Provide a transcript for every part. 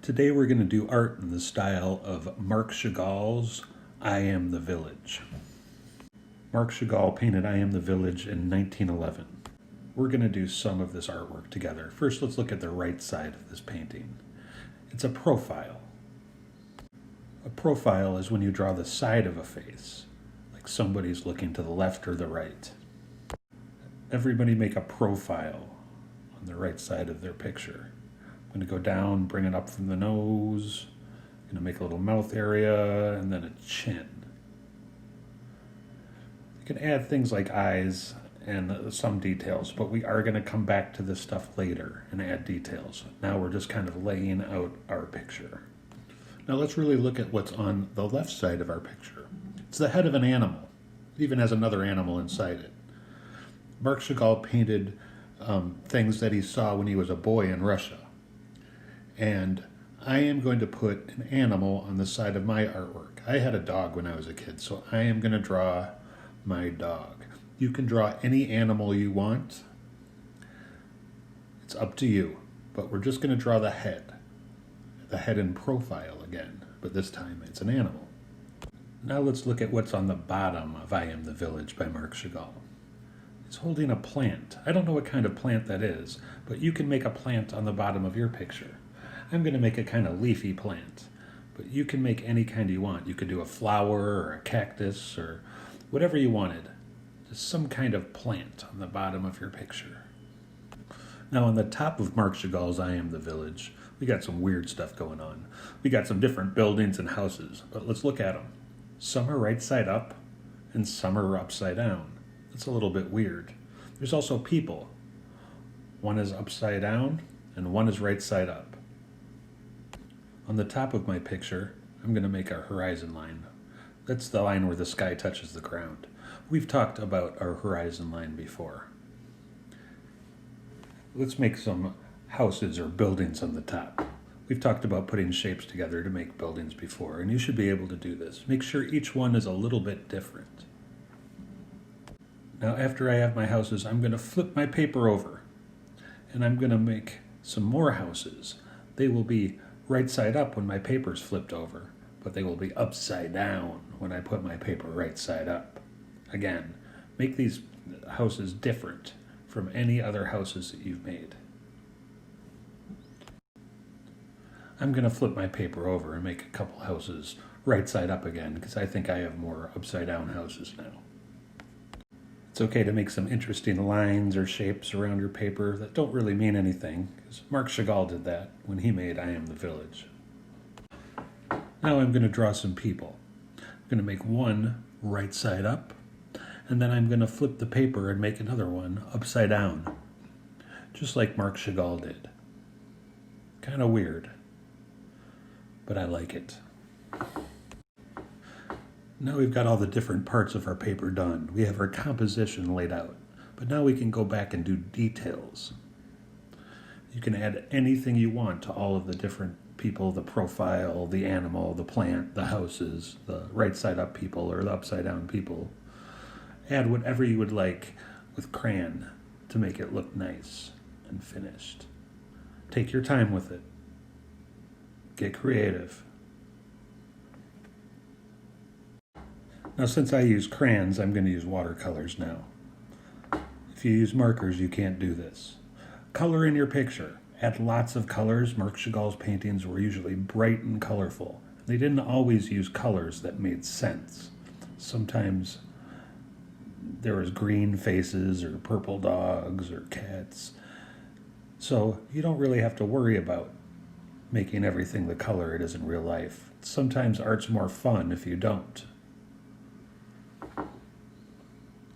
Today we're going to do art in the style of Marc Chagall's I Am the Village. Marc Chagall painted I Am the Village in 1911. We're going to do some of this artwork together. First, let's look at the right side of this painting. It's a profile. A profile is when you draw the side of a face, like somebody's looking to the left or the right. Everybody make a profile on the right side of their picture. I'm going to go down, bring it up from the nose. I'm going to make a little mouth area and then a chin. You can add things like eyes and some details, but we are going to come back to this stuff later and add details. Now we're just kind of laying out our picture. Now let's really look at what's on the left side of our picture. It's the head of an animal. It even has another animal inside it. Marc Chagall painted things that he saw when he was a boy in Russia. And I am going to put an animal on the side of my artwork. I had a dog when I was a kid, so I am going to draw my dog. You can draw any animal you want. It's up to you, but we're just going to draw the head in profile again, but this time it's an animal. Now let's look at what's on the bottom of I Am the Village by Marc Chagall. He's holding a plant. I don't know what kind of plant that is, but you can make a plant on the bottom of your picture. I'm going to make a kind of leafy plant, but you can make any kind you want. You could do a flower or a cactus or whatever you wanted. Just some kind of plant on the bottom of your picture. Now on the top of Marc Chagall's I Am the Village, we got some weird stuff going on. We got some different buildings and houses, but let's look at them. Some are right side up and some are upside down. That's a little bit weird. There's also people. One is upside down and one is right side up. On the top of my picture, I'm going to make a horizon line. That's the line where the sky touches the ground. We've talked about our horizon line before. Let's make some houses or buildings on the top. We've talked about putting shapes together to make buildings before, and you should be able to do this. Make sure each one is a little bit different. Now, after I have my houses, I'm going to flip my paper over, and I'm going to make some more houses. They will be right side up when my paper's flipped over, but they will be upside down when I put my paper right side up. Again, make these houses different from any other houses that you've made. I'm going to flip my paper over and make a couple houses right side up again because I think I have more upside down houses now. It's okay to make some interesting lines or shapes around your paper that don't really mean anything, because Marc Chagall did that when he made I Am the Village. Now I'm going to draw some people. I'm going to make one right side up, and then I'm going to flip the paper and make another one upside down, just like Marc Chagall did. Kind of weird, but I like it. Now we've got all the different parts of our paper done. We have our composition laid out, but now we can go back and do details. You can add anything you want to all of the different people, the profile, the animal, the plant, the houses, the right side up people or the upside down people. Add whatever you would like with crayon to make it look nice and finished. Take your time with it. Get creative. Now, since I use crayons, I'm going to use watercolors now. If you use markers, you can't do this. Color in your picture. Add lots of colors. Marc Chagall's paintings were usually bright and colorful. They didn't always use colors that made sense. Sometimes there was green faces or purple dogs or cats. So you don't really have to worry about making everything the color it is in real life. Sometimes art's more fun if you don't.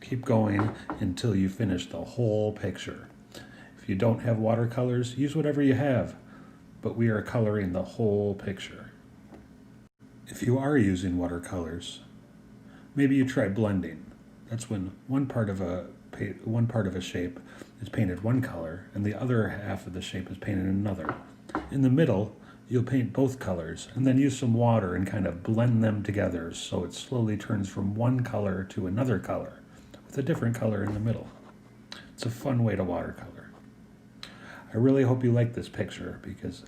Keep going until you finish the whole picture. If you don't have watercolors, use whatever you have, but we are coloring the whole picture. If you are using watercolors, maybe you try blending. That's when one part of a shape is painted one color and the other half of the shape is painted another. In the middle, you'll paint both colors and then use some water and kind of blend them together so it slowly turns from one color to another color with a different color in the middle. It's a fun way to watercolor. I really hope you like this picture because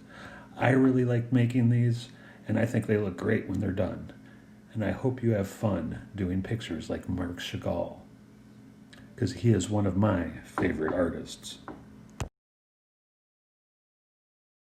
I really like making these, and I think they look great when they're done. And I hope you have fun doing pictures like Marc Chagall, because he is one of my favorite artists.